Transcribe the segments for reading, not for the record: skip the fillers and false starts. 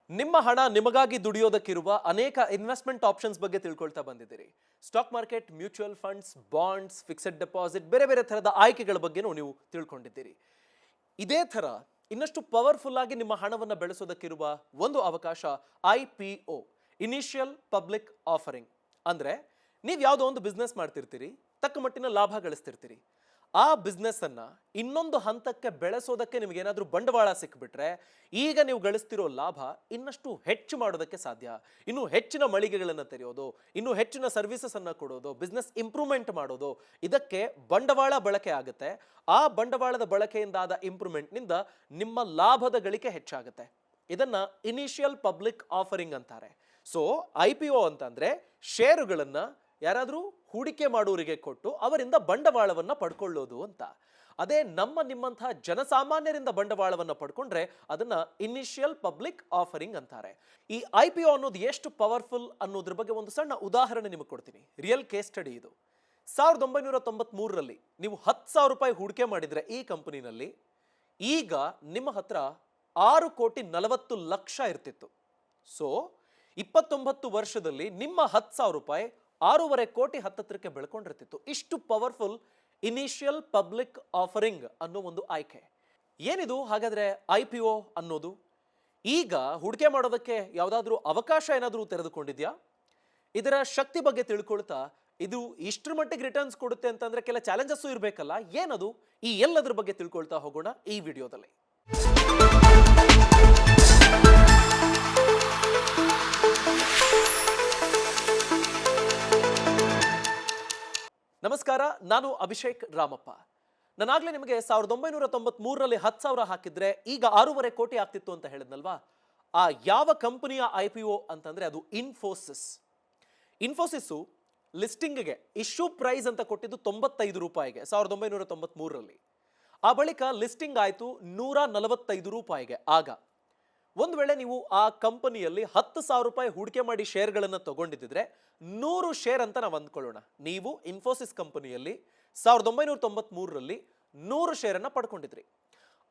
ನಿಮ್ಮ ಹಣ ನಿಮಗಾಗಿ ದುಡಿಯೋದಕ್ಕಿರುವ ಅನೇಕ ಇನ್ವೆಸ್ಟ್ಮೆಂಟ್ ಆಪ್ಷನ್ಸ್ ಬಗ್ಗೆ ತಿಳ್ಕೊಳ್ತಾ ಬಂದಿದ್ದೀರಿ. Stock market, mutual funds, bonds, fixed deposit, ಬೇರೆ ಬೇರೆ ಥರದ ಆಯ್ಕೆಗಳ ಬಗ್ಗೆನೂ ನೀವು ತಿಳ್ಕೊಂಡಿದ್ದೀರಿ. ಇದೇ ಥರ ಇನ್ನಷ್ಟು ಪವರ್ಫುಲ್ ಆಗಿ ನಿಮ್ಮ ಹಣವನ್ನು ಬೆಳೆಸೋದಕ್ಕಿರುವ ಒಂದು ಅವಕಾಶ IPO, ಇನಿಷಿಯಲ್ ಪಬ್ಲಿಕ್ ಆಫರಿಂಗ್. ಅಂದರೆ ನೀವು ಯಾವುದೋ ಒಂದು ಬಿಸ್ನೆಸ್ ಮಾಡ್ತಿರ್ತೀರಿ, ತಕ್ಕ ಮಟ್ಟಿನ ಲಾಭ ಗಳಿಸ್ತಿರ್ತೀರಿ. ಆ ಬಿಸ್ನೆಸ್ ಅನ್ನ ಇನ್ನೊಂದು ಹಂತಕ್ಕೆ ಬೆಳೆಸೋದಕ್ಕೆ ನಿಮಗೆ ಏನಾದರೂ ಬಂಡವಾಳ ಸಿಕ್ಬಿಟ್ರೆ ಈಗ ನೀವು ಗಳಿಸ್ತಿರೋ ಲಾಭ ಇನ್ನಷ್ಟು ಹೆಚ್ಚು ಮಾಡೋದಕ್ಕೆ ಸಾಧ್ಯ. ಇನ್ನು ಹೆಚ್ಚಿನ ಮಳಿಗೆಗಳನ್ನು ತೆರೆಯೋದು, ಇನ್ನು ಹೆಚ್ಚಿನ ಸರ್ವಿಸಸ್ ಅನ್ನ ಕೊಡೋದು, ಬಿಸ್ನೆಸ್ ಇಂಪ್ರೂವ್ಮೆಂಟ್ ಮಾಡೋದು, ಇದಕ್ಕೆ ಬಂಡವಾಳ ಬಳಕೆ ಆಗುತ್ತೆ. ಆ ಬಂಡವಾಳದ ಬಳಕೆಯಿಂದಾದ ಇಂಪ್ರೂವ್ಮೆಂಟ್ನಿಂದ ನಿಮ್ಮ ಲಾಭದ ಗಳಿಕೆ ಹೆಚ್ಚಾಗುತ್ತೆ. ಇದನ್ನ ಇನಿಷಿಯಲ್ ಪಬ್ಲಿಕ್ ಆಫರಿಂಗ್ ಅಂತಾರೆ. ಸೊ IPO ಅಂತಂದ್ರೆ ಷೇರುಗಳನ್ನ ಯಾರಾದರೂ ಹೂಡಿಕೆ ಮಾಡೋರಿಗೆ ಕೊಟ್ಟು ಅವರಿಂದ ಬಂಡವಾಳವನ್ನು ಪಡ್ಕೊಳ್ಳೋದು ಅಂತ. ಅದೇ ನಿಮ್ಮಂತಹ ಜನಸಾಮಾನ್ಯರಿಂದ ಬಂಡವಾಳವನ್ನು ಪಡ್ಕೊಂಡ್ರೆ ಅದನ್ನ ಇನಿಷಿಯಲ್ ಪಬ್ಲಿಕ್ ಆಫರಿಂಗ್ ಅಂತಾರೆ. ಈ IPO ಅನ್ನೋದು ಎಷ್ಟು ಪವರ್ಫುಲ್ ಅನ್ನೋದ್ರ ಬಗ್ಗೆ ಒಂದು ಸಣ್ಣ ಉದಾಹರಣೆ ನಿಮಗೆ ಕೊಡ್ತೀನಿ. ರಿಯಲ್ ಕೇಸ್ ಸ್ಟಡಿ ಇದು. 1993ರಲ್ಲಿ ನೀವು 10,000 ರೂಪಾಯಿ ಹೂಡಿಕೆ ಮಾಡಿದ್ರೆ ಈ ಕಂಪನಿನಲ್ಲಿ, ಈಗ ನಿಮ್ಮ ಹತ್ರ 6,40,00,000 ಇರ್ತಿತ್ತು. ಸೊ 29 ವರ್ಷದಲ್ಲಿ ನಿಮ್ಮ 10,000 ರೂಪಾಯಿ 6.5 ಕೋಟಿ ಹತ್ತತ್ರಕ್ಕೆ ಬೆಳ್ಕೊಂಡಿರ್ತಿತ್ತು. ಇಷ್ಟು ಪವರ್ಫುಲ್ ಇನಿಷಿಯಲ್ ಪಬ್ಲಿಕ್ ಆಫರಿಂಗ್ ಅನ್ನೋ ಒಂದು ಆಯ್ಕೆ. ಏನಿದು ಹಾಗಾದ್ರೆ IPO ಅನ್ನೋದು? ಈಗ ಹೂಡಿಕೆ ಮಾಡೋದಕ್ಕೆ ಯಾವುದಾದ್ರೂ ಅವಕಾಶ ಏನಾದರೂ ತೆರೆದುಕೊಂಡಿದ್ಯಾ? ಇದರ ಶಕ್ತಿ ಬಗ್ಗೆ ತಿಳ್ಕೊಳ್ತಾ ಇದು ಇಷ್ಟರ ಮಟ್ಟಿಗೆ ರಿಟರ್ನ್ಸ್ ಕೊಡುತ್ತೆ ಅಂತಂದ್ರೆ ಕೆಲ ಚಾಲೆಂಜಸ್ ಇರಬೇಕಲ್ಲ, ಏನದು? ಈ ಎಲ್ಲದರ ಬಗ್ಗೆ ತಿಳ್ಕೊಳ್ತಾ ಹೋಗೋಣ ಈ ವಿಡಿಯೋದಲ್ಲಿ. ನಮಸ್ಕಾರ, ನಾನು ಅಭಿಷೇಕ್ ರಾಮಪ್ಪ. ನಾನಾಗಲೇ ನಿಮಗೆ 1993ರಲ್ಲಿ 10,000 ಹಾಕಿದ್ರೆ ಈಗ 6.5 ಕೋಟಿ ಆಗ್ತಿತ್ತು ಅಂತ ಹೇಳಿದ್ನಲ್ವಾ? ಆ ಯಾವ ಕಂಪನಿಯ IPO ಅಂತಂದ್ರೆ ಅದು ಇನ್ಫೋಸಿಸ್. ಇನ್ಫೋಸಿಸ್ ಲಿಸ್ಟಿಂಗ್ಗೆ ಇಶ್ಯೂ ಪ್ರೈಸ್ ಅಂತ ಕೊಟ್ಟಿದ್ದು 95 ರೂಪಾಯಿಗೆ 1993ರಲ್ಲಿ. ಆ ಬಳಿಕ ಲಿಸ್ಟಿಂಗ್ ಆಯಿತು 145 ರೂಪಾಯಿಗೆ. ಆಗ ಒಂದು ವೇಳೆ ನೀವು ಆ ಕಂಪನಿಯಲ್ಲಿ 10,000 ರೂಪಾಯಿ ಹೂಡಿಕೆ ಮಾಡಿ ಶೇರ್ಗಳನ್ನು ತಗೊಂಡಿದ್ದಿದ್ರೆ 100 ಶೇರ್ ಅಂತ ನಾವು ಅಂದ್ಕೊಳ್ಳೋಣ. ನೀವು ಇನ್ಫೋಸಿಸ್ ಕಂಪನಿಯಲ್ಲಿ 1993ರಲ್ಲಿ 100 ಶೇರನ್ನು ಪಡ್ಕೊಂಡಿದ್ರಿ.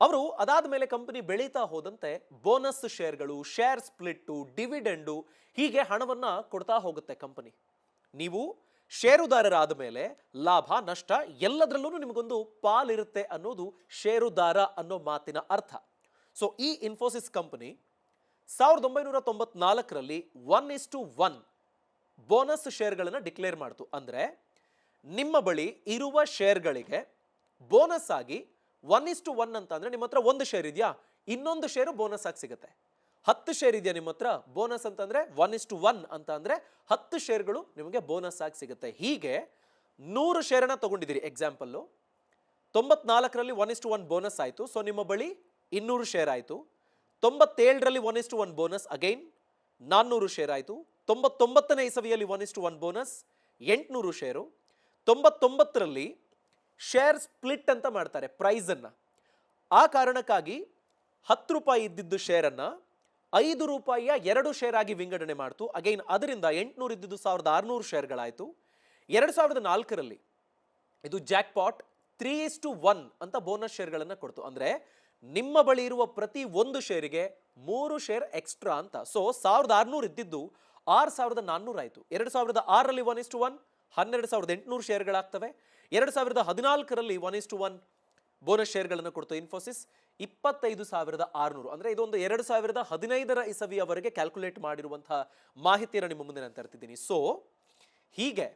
ಅವರು ಅದಾದ ಮೇಲೆ ಕಂಪನಿ ಬೆಳೀತಾ ಹೋದಂತೆ ಬೋನಸ್ ಶೇರ್ಗಳು, ಶೇರ್ ಸ್ಪ್ಲಿಟ್ಟು, ಡಿವಿಡೆಂಡು, ಹೀಗೆ ಹಣವನ್ನ ಕೊಡ್ತಾ ಹೋಗುತ್ತೆ ಕಂಪನಿ. ನೀವು ಷೇರುದಾರರಾದ ಮೇಲೆ ಲಾಭ ನಷ್ಟ ಎಲ್ಲದರಲ್ಲೂ ನಿಮಗೊಂದು ಪಾಲಿರುತ್ತೆ ಅನ್ನೋದು ಷೇರುದಾರ ಅನ್ನೋ ಮಾತಿನ ಅರ್ಥ. ಸೊ ಈ ಇನ್ಫೋಸಿಸ್ ಕಂಪನಿ 1994ರಲ್ಲಿ 1:1 ಬೋನಸ್ ಶೇರ್ಗಳನ್ನು ಡಿಕ್ಲೇರ್ ಮಾಡ್ತು. ಅಂದರೆ ನಿಮ್ಮ ಬಳಿ ಇರುವ ಶೇರ್ಗಳಿಗೆ ಬೋನಸ್ ಆಗಿ 1:1 ಅಂತ ಅಂದ್ರೆ ನಿಮ್ಮ ಹತ್ರ 1 ಶೇರ್ ಇದೆಯಾ, ಇನ್ನೊಂದು ಶೇರು ಬೋನಸ್ ಆಗಿ ಸಿಗುತ್ತೆ. 10 ಶೇರ್ ಇದೆಯಾ ನಿಮ್ಮ ಹತ್ರ, ಬೋನಸ್ ಅಂತಂದ್ರೆ 1:1 ಅಂತ ಅಂದ್ರೆ 10 ಶೇರ್ಗಳು ನಿಮಗೆ ಬೋನಸ್ ಆಗಿ ಸಿಗುತ್ತೆ. ಹೀಗೆ 100 ಶೇರನ್ನ ತಗೊಂಡಿದ್ದೀರಿ. ಎಕ್ಸಾಂಪಲ್ಲು 94ರಲ್ಲಿ 1:1 ಬೋನಸ್ ಆಯಿತು. ಸೊ ನಿಮ್ಮ ಬಳಿ 200 ಶೇರ್ ಆಯಿತು. 97ರಲ್ಲಿ 1:1 ಬೋನಸ್, ಅಗೈನ್ 400 ಶೇರ್ ಆಯಿತು. 99ನೇ ಇಸವಿಯಲ್ಲಿ 1:1 ಬೋನಸ್, 800 ಶೇರು. 99ರಲ್ಲಿ ಶೇರ್ ಸ್ಪ್ಲಿಟ್ ಅಂತ ಮಾಡ್ತಾರೆ ಪ್ರೈಸ್ ಅನ್ನ. ಆ ಕಾರಣಕ್ಕಾಗಿ 10 ರೂಪಾಯಿ ಇದ್ದಿದ್ದು ಶೇರನ್ನ 5 ರೂಪಾಯಿಯ 2 ಶೇರ್ ಆಗಿ ವಿಂಗಡಣೆ ಮಾಡ್ತು. ಅಗೈನ್ ಅದರಿಂದ 800 ಇದ್ದಿದ್ದು 1,600 ಶೇರ್ಗಳಾಯಿತು. 2004ರಲ್ಲಿ ಇದು ಜಾಕ್ ಪಾಟ್ 3:1 ಅಂತ ಬೋನಸ್ ಶೇರ್ಗಳನ್ನು ಕೊಡ್ತು. ಅಂದ್ರೆ ನಿಮ್ಮ ಬಳಿ ಇರುವ ಪ್ರತಿ 1 ಶೇರಿಗೆ 3 ಶೇರ್ ಎಕ್ಸ್ಟ್ರಾ ಅಂತ. ಸೊ 1,600 ಇದ್ದಿದ್ದು 6,400 ಆಯಿತು. 2006ರಲ್ಲಿ 1:1 12,800 ಶೇರ್ಗಳಾಗ್ತವೆ. 2014ರಲ್ಲಿ 1:1 ಬೋನಸ್ ಶೇರ್ಗಳನ್ನು ಕೊಡ್ತು ಇನ್ಫೋಸಿಸ್, 25,600. ಅಂದ್ರೆ ಇದೊಂದು 2015ರ ಇಸವಿಯವರೆಗೆ ಕ್ಯಾಲ್ಕುಲೇಟ್ ಮಾಡಿರುವಂತಹ ಮಾಹಿತಿಯನ್ನು ನಿಮ್ಮ ಮುಂದೆ ನಾನು ತರ್ತಿದ್ದೀನಿ. ಸೊ ಹೀಗೆ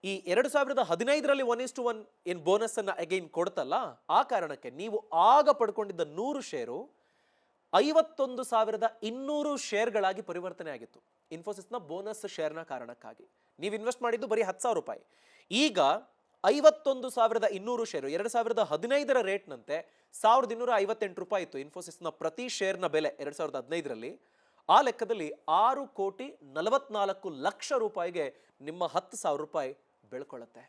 ಈ 2015ರಲ್ಲಿ 1:1 ಏನು ಬೋನಸ್ ಅನ್ನ ಅಗೈನ್ ಕೊಡ್ತಲ್ಲ, ಆ ಕಾರಣಕ್ಕೆ ನೀವು ಆಗ ಪಡ್ಕೊಂಡಿದ್ದ 100 ಶೇರು 51,200 ಶೇರ್ಗಳಾಗಿ ಪರಿವರ್ತನೆ ಆಗಿತ್ತು ಇನ್ಫೋಸಿಸ್ನ ಬೋನಸ್ ಶೇರ್ನ ಕಾರಣಕ್ಕಾಗಿ. ನೀವು ಇನ್ವೆಸ್ಟ್ ಮಾಡಿದ್ದು ಬರೀ 10,000 ರೂಪಾಯಿ. ಈಗ 51,200 ಶೇರು 2015ರ ರೇಟ್ನಂತೆ 1,258 ರೂಪಾಯಿ ಇತ್ತು ಇನ್ಫೋಸಿಸ್ನ ಪ್ರತಿ ಶೇರ್ನ ಬೆಲೆ 2015ರಲ್ಲಿ. ಆ ಲೆಕ್ಕದಲ್ಲಿ 6,44,00,000 ರೂಪಾಯಿಗೆ ನಿಮ್ಮ 10,000 ರೂಪಾಯಿ ಬೆಳ್ಕೊಳ್ಳುತ್ತೆ.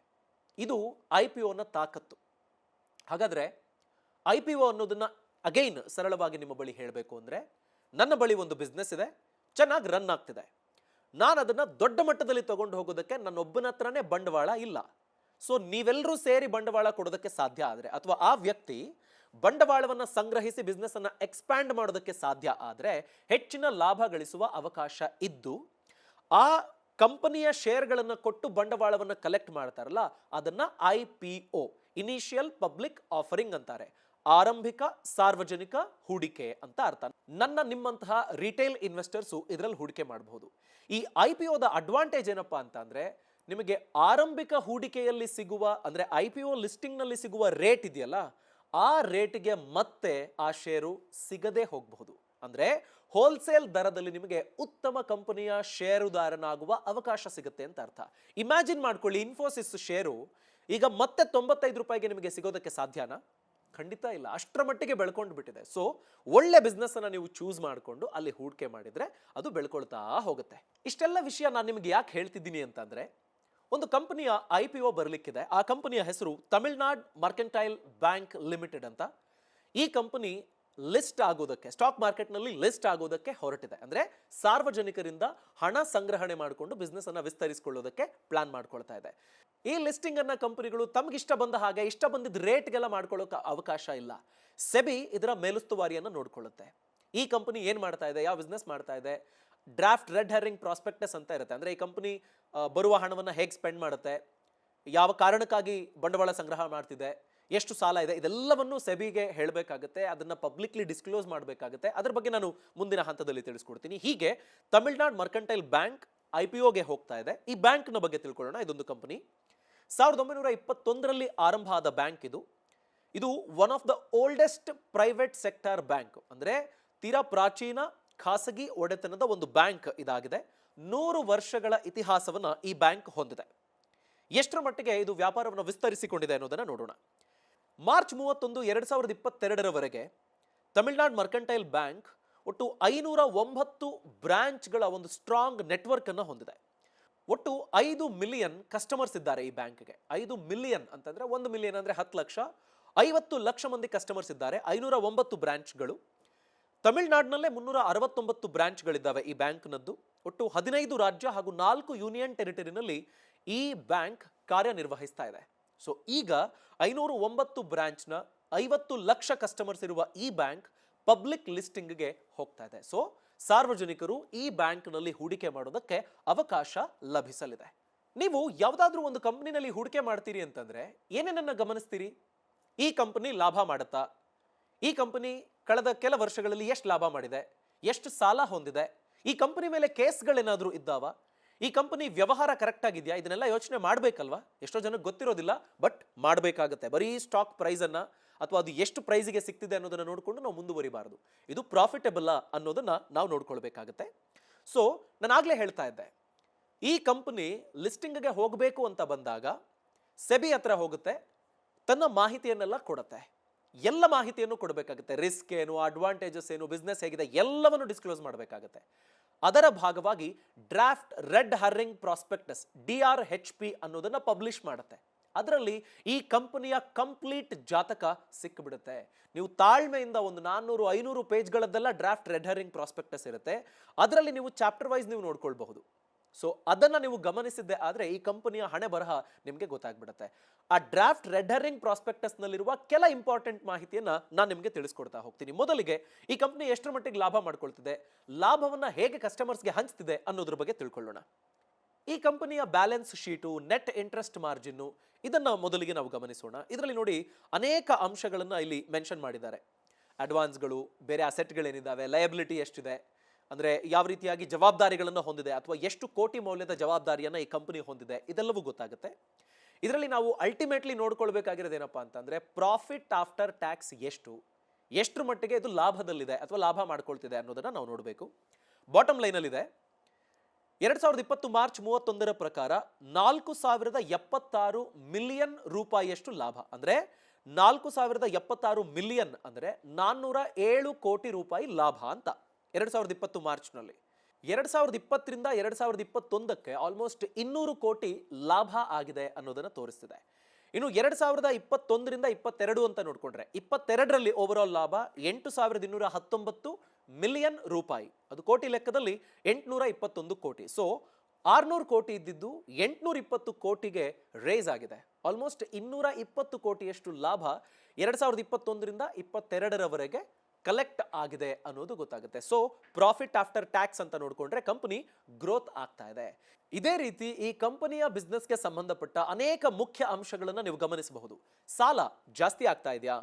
ಇದು IPOನ ತಾಕತ್ತು. ಹಾಗಾದ್ರೆ IPO ಅನ್ನೋದನ್ನ ಅಗೈನ್ ಸರಳವಾಗಿ ನಿಮ್ಮ ಬಳಿ ಹೇಳಬೇಕು ಅಂದ್ರೆ, ನನ್ನ ಬಳಿ ಒಂದು ಬಿಸ್ನೆಸ್ ಇದೆ, ಚೆನ್ನಾಗಿ ರನ್ ಆಗ್ತಿದೆ. ನಾನು ಅದನ್ನ ದೊಡ್ಡ ಮಟ್ಟದಲ್ಲಿ ತಗೊಂಡು ಹೋಗೋದಕ್ಕೆ ನನ್ನೊಬ್ಬನ ಹತ್ರನೇ ಬಂಡವಾಳ ಇಲ್ಲ. ಸೊ ನೀವೆಲ್ಲರೂ ಸೇರಿ ಬಂಡವಾಳ ಕೊಡೋದಕ್ಕೆ ಸಾಧ್ಯ ಆದರೆ, ಅಥವಾ ಆ ವ್ಯಕ್ತಿ ಬಂಡವಾಳವನ್ನ ಸಂಗ್ರಹಿಸಿ ಬಿಸ್ನೆಸ್ ಅನ್ನ ಎಕ್ಸ್ಪ್ಯಾಂಡ್ ಮಾಡೋದಕ್ಕೆ ಸಾಧ್ಯ ಆದ್ರೆ ಹೆಚ್ಚಿನ ಲಾಭ ಗಳಿಸುವ ಅವಕಾಶ ಇದ್ದು ಆ ಕಂಪನಿಯ ಶೇರ್ಗಳನ್ನು ಕೊಟ್ಟು ಬಂಡವಾಳವನ್ನು ಕಲೆಕ್ಟ್ ಮಾಡ್ತಾರಲ್ಲ ಅದನ್ನ IPO, ಇನಿಷಿಯಲ್ ಪಬ್ಲಿಕ್ ಆಫರಿಂಗ್ ಅಂತಾರೆ. ಆರಂಭಿಕ ಸಾರ್ವಜನಿಕ ಹೂಡಿಕೆ ಅಂತ ಅರ್ಥ. ನಿಮ್ಮಂತಹ ರಿಟೇಲ್ ಇನ್ವೆಸ್ಟರ್ಸು ಇದರಲ್ಲಿ ಹೂಡಿಕೆ ಮಾಡಬಹುದು. ಈ IPOದ ಅಡ್ವಾಂಟೇಜ್ ಏನಪ್ಪಾ ಅಂತ ಅಂದ್ರೆ ನಿಮಗೆ ಆರಂಭಿಕ ಹೂಡಿಕೆಯಲ್ಲಿ ಸಿಗುವ ಅಂದ್ರೆ IPO ಲಿಸ್ಟಿಂಗ್ ನಲ್ಲಿ ಸಿಗುವ ರೇಟ್ ಇದೆಯಲ್ಲ ಆ ರೇಟ್ಗೆ ಮತ್ತೆ ಆ ಷೇರು ಸಿಗದೆ ಹೋಗಬಹುದು. ಅಂದ್ರೆ ಹೋಲ್ಸೇಲ್ ದರದಲ್ಲಿ ನಿಮಗೆ ಉತ್ತಮ ಕಂಪನಿಯ ಷೇರುದಾರನಾಗುವ ಅವಕಾಶ ಸಿಗುತ್ತೆ ಅಂತ ಅರ್ಥ. ಇಮ್ಯಾಜಿನ್ ಮಾಡ್ಕೊಳ್ಳಿ, ಇನ್ಫೋಸಿಸ್ ಷೇರು ಈಗ ಮತ್ತೆ 95 ರೂಪಾಯಿಗೆ ನಿಮಗೆ ಸಿಗೋದಕ್ಕೆ ಸಾಧ್ಯನಾ? ಖಂಡಿತ ಇಲ್ಲ. ಅಷ್ಟರ ಮಟ್ಟಿಗೆ ಬೆಳ್ಕೊಂಡು ಬಿಟ್ಟಿದೆ. ಸೊ ಒಳ್ಳೆ ಬಿಸ್ನೆಸ್ ಅನ್ನ ನೀವು ಚೂಸ್ ಮಾಡಿಕೊಂಡು ಅಲ್ಲಿ ಹೂಡಿಕೆ ಮಾಡಿದ್ರೆ ಅದು ಬೆಳ್ಕೊಳ್ತಾ ಹೋಗುತ್ತೆ. ಇಷ್ಟೆಲ್ಲ ವಿಷಯ ನಾನು ನಿಮ್ಗೆ ಯಾಕೆ ಹೇಳ್ತಿದ್ದೀನಿ ಅಂತಂದ್ರೆ ಒಂದು ಕಂಪನಿಯ IPO ಬರಲಿಕ್ಕಿದೆ. ಆ ಕಂಪನಿಯ ಹೆಸರು ತಮಿಳ್ನಾಡು ಮರ್ಕೆಂಟೈಲ್ ಬ್ಯಾಂಕ್ ಲಿಮಿಟೆಡ್ ಅಂತ. ಈ ಕಂಪನಿ ಲಿಸ್ಟ್ ಆಗೋದಕ್ಕೆ ಸ್ಟಾಕ್ ಮಾರ್ಕೆಟ್ನಲ್ಲಿ ಲಿಸ್ಟ್ ಆಗೋದಕ್ಕೆ ಹೊರಟಿದೆ. ಅಂದ್ರೆ ಸಾರ್ವಜನಿಕರಿಂದ ಹಣ ಸಂಗ್ರಹಣೆ ಮಾಡಿಕೊಂಡು ಬಿಸ್ನೆಸ್ ಅನ್ನ ವಿಸ್ತರಿಸಿಕೊಳ್ಳೋದಕ್ಕೆ ಪ್ಲಾನ್ ಮಾಡ್ಕೊಳ್ತಾ ಇದೆ. ಈ ಲಿಸ್ಟಿಂಗ್ ಅನ್ನ ಕಂಪನಿಗಳು ತಮಗಿಷ್ಟ ಬಂದ ಹಾಗೆ ಇಷ್ಟ ಬಂದಿದ್ದ ರೇಟ್ಗೆಲ್ಲ ಮಾಡ್ಕೊಳ್ಳೋಕೆ ಅವಕಾಶ ಇಲ್ಲ. ಸೆಬಿ ಇದರ ಮೇಲುಸ್ತುವಾರಿಯನ್ನು ನೋಡ್ಕೊಳ್ಳುತ್ತೆ. ಈ ಕಂಪನಿ ಏನ್ ಮಾಡ್ತಾ ಇದೆ, ಯಾವ ಬಿಸ್ನೆಸ್ ಮಾಡ್ತಾ ಇದೆ, ಡ್ರಾಫ್ಟ್ ರೆಡ್ ಹೆರಿಂಗ್ ಪ್ರಾಸ್ಪೆಕ್ಟಸ್ ಅಂತ ಇರುತ್ತೆ. ಅಂದ್ರೆ ಈ ಕಂಪನಿ ಬರುವ ಹಣವನ್ನು ಹೇಗೆ ಸ್ಪೆಂಡ್ ಮಾಡುತ್ತೆ, ಯಾವ ಕಾರಣಕ್ಕಾಗಿ ಬಂಡವಾಳ ಸಂಗ್ರಹ ಮಾಡ್ತಿದೆ, ಎಷ್ಟು ಸಾಲ ಇದೆ, ಇದೆಲ್ಲವನ್ನು ಸೆಬಿಗೆ ಹೇಳಬೇಕಾಗುತ್ತೆ. ಅದನ್ನ ಪಬ್ಲಿಕ್ಲಿ ಡಿಸ್ಕ್ಲೋಸ್ ಮಾಡಬೇಕಾಗುತ್ತೆ. ಅದ್ರ ಬಗ್ಗೆ ನಾನು ಮುಂದಿನ ಹಂತದಲ್ಲಿ ತಿಳಿಸ್ಕೊಡ್ತೀನಿ. ಹೀಗೆ ತಮಿಳ್ನಾಡು ಮರ್ಕೆಂಟೈಲ್ ಬ್ಯಾಂಕ್ IPOಗೆ ಹೋಗ್ತಾ ಇದೆ. ಈ ಬ್ಯಾಂಕ್ನ ಬಗ್ಗೆ ತಿಳ್ಕೊಳ್ಳೋಣ. ಇದೊಂದು ಕಂಪನಿ 1921ರಲ್ಲಿ ಆರಂಭ ಆದ ಬ್ಯಾಂಕ್ ಇದು. ಇದು one of the oldest private sector bank, ಅಂದ್ರೆ ತೀರಾ ಪ್ರಾಚೀನ ಖಾಸಗಿ ಒಡೆತನದ ಒಂದು ಬ್ಯಾಂಕ್ ಇದಾಗಿದೆ. 100 ವರ್ಷಗಳ ಇತಿಹಾಸವನ್ನ ಈ ಬ್ಯಾಂಕ್ ಹೊಂದಿದೆ. ಎಷ್ಟರ ಮಟ್ಟಿಗೆ ಇದು ವ್ಯಾಪಾರವನ್ನು ವಿಸ್ತರಿಸಿಕೊಂಡಿದೆ ಅನ್ನೋದನ್ನ ನೋಡೋಣ. ಮಾರ್ಚ್ 31, 2022ರವರೆಗೆ ತಮಿಳ್ನಾಡು ಮರ್ಕೆಂಟೈಲ್ ಬ್ಯಾಂಕ್ ಒಟ್ಟು 509 ಬ್ರಾಂಚ್ಗಳ ಒಂದು ಸ್ಟ್ರಾಂಗ್ ನೆಟ್ವರ್ಕ್ ಅನ್ನು ಹೊಂದಿದೆ. ಒಟ್ಟು 5 ಮಿಲಿಯನ್ ಕಸ್ಟಮರ್ಸ್ ಇದ್ದಾರೆ ಈ ಬ್ಯಾಂಕ್ಗೆ. 5 ಮಿಲಿಯನ್ ಅಂತಂದ್ರೆ 1 ಮಿಲಿಯನ್ ಅಂದ್ರೆ 10 ಲಕ್ಷ, 50 ಲಕ್ಷ ಮಂದಿ ಕಸ್ಟಮರ್ಸ್ ಇದ್ದಾರೆ. 509 ಬ್ರಾಂಚ್ಗಳು. ತಮಿಳುನಾಡಿನಲ್ಲೇ 369 ಬ್ರಾಂಚ್ಗಳಿದ್ದಾವೆ ಈ ಬ್ಯಾಂಕ್ನದ್ದು. ಒಟ್ಟು 15 ರಾಜ್ಯ ಹಾಗೂ 4 ಯೂನಿಯನ್ ಟೆರಿಟರಿನಲ್ಲಿ ಈ ಬ್ಯಾಂಕ್ ಕಾರ್ಯನಿರ್ವಹಿಸ್ತಾ ಇದೆ. ಸೊ ಈಗ 509 ಬ್ರಾಂಚ್ನ 50 ಲಕ್ಷ ಕಸ್ಟಮರ್ಸ್ ಇರುವ ಈ ಬ್ಯಾಂಕ್ ಪಬ್ಲಿಕ್ ಲಿಸ್ಟಿಂಗ್ಗೆ ಹೋಗ್ತಾ ಇದೆ. ಸೊ ಸಾರ್ವಜನಿಕರು ಈ ಬ್ಯಾಂಕ್ನಲ್ಲಿ ಹೂಡಿಕೆ ಮಾಡೋದಕ್ಕೆ ಅವಕಾಶ ಲಭಿಸಲಿದೆ. ನೀವು ಯಾವುದಾದ್ರೂ ಒಂದು ಕಂಪನಿನಲ್ಲಿ ಹೂಡಿಕೆ ಮಾಡ್ತೀರಿ ಅಂತಂದ್ರೆ ಏನೇನನ್ನ ಗಮನಿಸ್ತೀರಿ? ಈ ಕಂಪನಿ ಲಾಭ ಮಾಡುತ್ತಾ, ಈ ಕಂಪನಿ ಕಳೆದ ಕೆಲ ವರ್ಷಗಳಲ್ಲಿ ಎಷ್ಟು ಲಾಭ ಮಾಡಿದೆ, ಎಷ್ಟು ಸಾಲ ಹೊಂದಿದೆ, ಈ ಕಂಪನಿ ಮೇಲೆ ಕೇಸ್ಗಳೇನಾದ್ರೂ ಇದ್ದಾವ, ಈ ಕಂಪನಿ ವ್ಯವಹಾರ ಕರೆಕ್ಟ್ ಆಗಿದೆಯಾ, ಇದನ್ನೆಲ್ಲ ಯೋಚನೆ ಮಾಡಬೇಕಲ್ವಾ? ಎಷ್ಟೋ ಜನಕ್ಕೆ ಗೊತ್ತಿರೋದಿಲ್ಲ, ಬಟ್ ಮಾಡಬೇಕಾಗುತ್ತೆ. ಬರೀ ಸ್ಟಾಕ್ ಪ್ರೈಸ್ ಅನ್ನ ಅಥವಾ ಅದು ಎಷ್ಟು ಪ್ರೈಸಿಗೆ ಸಿಗ್ತಿದೆ ಅನ್ನೋದನ್ನ ನೋಡಿಕೊಂಡು ನಾವು ಮುಂದುವರಿಬಾರದು. ಇದು ಪ್ರಾಫಿಟಬಲ್ ಅನ್ನೋದನ್ನ ನಾವು ನೋಡ್ಕೊಳ್ಬೇಕಾಗತ್ತೆ. ಸೊ ನಾನು ಆಗ್ಲೇ ಹೇಳ್ತಾ ಇದ್ದೆ, ಈ ಕಂಪನಿ ಲಿಸ್ಟಿಂಗ್ಗೆ ಹೋಗಬೇಕು ಅಂತ ಬಂದಾಗ ಸೆಬಿ ಹತ್ರ ಹೋಗುತ್ತೆ, ತನ್ನ ಮಾಹಿತಿಯನ್ನೆಲ್ಲ ಕೊಡುತ್ತೆ. ಎಲ್ಲ ಮಾಹಿತಿಯನ್ನು ಕೊಡಬೇಕಾಗುತ್ತೆ. ರಿಸ್ಕ್ ಏನು, ಅಡ್ವಾಂಟೇಜಸ್ ಏನು, ಬಿಸ್ನೆಸ್ ಹೇಗಿದೆ, ಎಲ್ಲವನ್ನು ಡಿಸ್ಕ್ಲೋಸ್ ಮಾಡಬೇಕಾಗುತ್ತೆ. ಅದರ ಭಾಗವಾಗಿ ಡ್ರಾಫ್ಟ್ ರೆಡ್ ಹರ್ರಿಂಗ್ ಪ್ರಾಸ್ಪೆಕ್ಟಸ್ DRHP ಅನ್ನೋದನ್ನ ಪಬ್ಲಿಷ್ ಮಾಡುತ್ತೆ. ಅದರಲ್ಲಿ ಈ ಕಂಪನಿಯ ಕಂಪ್ಲೀಟ್ ಜಾತಕ ಸಿಕ್ಕಿಬಿಡುತ್ತೆ. ನೀವು ತಾಳ್ಮೆಯಿಂದ ಒಂದು 400-500 ಪೇಜ್ಗಳದ್ದೆಲ್ಲ ಡ್ರಾಫ್ಟ್ ರೆಡ್ ಹರ್ರಿಂಗ್ ಪ್ರಾಸ್ಪೆಕ್ಟಸ್ ಇರುತ್ತೆ. ಅದರಲ್ಲಿ ನೀವು ಚಾಪ್ಟರ್ ವೈಸ್ ನೀವು ನೋಡ್ಕೊಳ್ಬಹುದು. ಸೊ ಅದನ್ನ ನೀವು ಗಮನಿಸಿದ್ದೆ ಆದ್ರೆ ಈ ಕಂಪನಿಯ ಹಣೆ ಬರಹ ನಿಮಗೆ ಗೊತ್ತಾಗ್ಬಿಡುತ್ತೆ. ಆ ಡ್ರಾಫ್ಟ್ ರೆಡ್ ಹರ್ರಿಂಗ್ ಪ್ರಾಸ್ಪೆಕ್ಟಸ್ ನಲ್ಲಿರುವ ಕೆಲ ಇಂಪಾರ್ಟೆಂಟ್ ಮಾಹಿತಿಯನ್ನ ನಾನು ನಿಮಗೆ ತಿಳಿಸ್ಕೊಡ್ತಾ ಹೋಗ್ತೀನಿ. ಮೊದಲಿಗೆ ಈ ಕಂಪನಿ ಎಷ್ಟರ ಮಟ್ಟಿಗೆ ಲಾಭ ಮಾಡ್ಕೊಳ್ತಿದೆ, ಲಾಭವನ್ನ ಹೇಗೆ ಕಸ್ಟಮರ್ಸ್ಗೆ ಹಂಚ್ತಿದೆ ಅನ್ನೋದ್ರ ಬಗ್ಗೆ ತಿಳ್ಕೊಳ್ಳೋಣ. ಈ ಕಂಪನಿಯ balance sheet, net interest margin, ಇದನ್ನ ಮೊದಲಿಗೆ ನಾವು ಗಮನಿಸೋಣ. ಇದರಲ್ಲಿ ನೋಡಿ ಅನೇಕ ಅಂಶಗಳನ್ನ ಇಲ್ಲಿ ಮೆನ್ಷನ್ ಮಾಡಿದ್ದಾರೆ. ಅಡ್ವಾನ್ಸ್ಗಳು, ಬೇರೆ ಅಸೆಟ್ಗಳೇನಿದ್ದಾವೆ, ಲಯಬಿಲಿಟಿ ಎಷ್ಟಿದೆ, ಅಂದ್ರೆ ಯಾವ ರೀತಿಯಾಗಿ ಜವಾಬ್ದಾರಿಗಳನ್ನು ಹೊಂದಿದೆ ಅಥವಾ ಎಷ್ಟು ಕೋಟಿ ಮೌಲ್ಯದ ಜವಾಬ್ದಾರಿಯನ್ನ ಈ ಕಂಪನಿ ಹೊಂದಿದೆ, ಇದೆಲ್ಲವೂ ಗೊತ್ತಾಗುತ್ತೆ. ಇದರಲ್ಲಿ ನಾವು ಅಲ್ಟಿಮೇಟ್ಲಿ ನೋಡ್ಕೊಳ್ಬೇಕಾಗಿರೋದು ಏನಪ್ಪಾ ಅಂತಂದ್ರೆ ಪ್ರಾಫಿಟ್ ಆಫ್ಟರ್ ಟ್ಯಾಕ್ಸ್ ಎಷ್ಟರ ಮಟ್ಟಿಗೆ ಇದು ಲಾಭದಲ್ಲಿದೆ ಅಥವಾ ಲಾಭ ಮಾಡ್ಕೊಳ್ತಿದೆ ಅನ್ನೋದನ್ನ ನಾವು ನೋಡಬೇಕು. ಬಾಟಮ್ ಲೈನ್ ಅಲ್ಲಿ ಇದೆ 2020 ಮಾರ್ಚ್ 31ರ ಪ್ರಕಾರ 4076 ಮಿಲಿಯನ್ ರೂಪಾಯಿಯಷ್ಟು ಲಾಭ. ಅಂದ್ರೆ 4076 ಮಿಲಿಯನ್ ಅಂದ್ರೆ 407 ಕೋಟಿ ರೂಪಾಯಿ ಲಾಭ ಅಂತ 2020 ಮಾರ್ಚ್ನಲ್ಲಿ. 2020ರಿಂದ 2021ಕ್ಕೆ ಆಲ್ಮೋಸ್ಟ್ 200 ಕೋಟಿ ಲಾಭ ಆಗಿದೆ ಅನ್ನೋದನ್ನ ತೋರಿಸ್ತಿದೆ. ಇನ್ನು 2021ರಿಂದ 22 ಅಂತ ನೋಡ್ಕೊಂಡ್ರೆ 22ರಲ್ಲಿ ಓವರ್ ಆಲ್ ಲಾಭ 8219 ಮಿಲಿಯನ್ ರೂಪಾಯಿ. ಅದು ಕೋಟಿ ಲೆಕ್ಕದಲ್ಲಿ 821 ಕೋಟಿ. ಸೊ 600 ಕೋಟಿ ಇದ್ದಿದ್ದು 820 ಕೋಟಿಗೆ ರೇಸ್ ಆಗಿದೆ. ಆಲ್ಮೋಸ್ಟ್ 220 ಕೋಟಿಯಷ್ಟು ಲಾಭ 2021ರಿಂದ 22ರವರೆಗೆ ಕಲೆಕ್ಟ್ ಆಗಿದೆ ಅನ್ನೋದು ಗೊತ್ತಾಗುತ್ತೆ. ಸೊ ಪ್ರಾಫಿಟ್ ಆಫ್ಟರ್ ಟ್ಯಾಕ್ಸ್ ಅಂತ ನೋಡಿಕೊಂಡ್ರೆ ಕಂಪನಿ ಗ್ರೋತ್ ಆಗ್ತಾ ಇದೆ. ಇದೇ ರೀತಿ ಈ ಕಂಪನಿಯ ಬಿಸ್ನೆಸ್ಗೆ ಸಂಬಂಧಪಟ್ಟ ಅನೇಕ ಮುಖ್ಯ ಅಂಶಗಳನ್ನು ನೀವು ಗಮನಿಸಬಹುದು. ಸಾಲ ಜಾಸ್ತಿ ಆಗ್ತಾ ಇದೆಯಾ,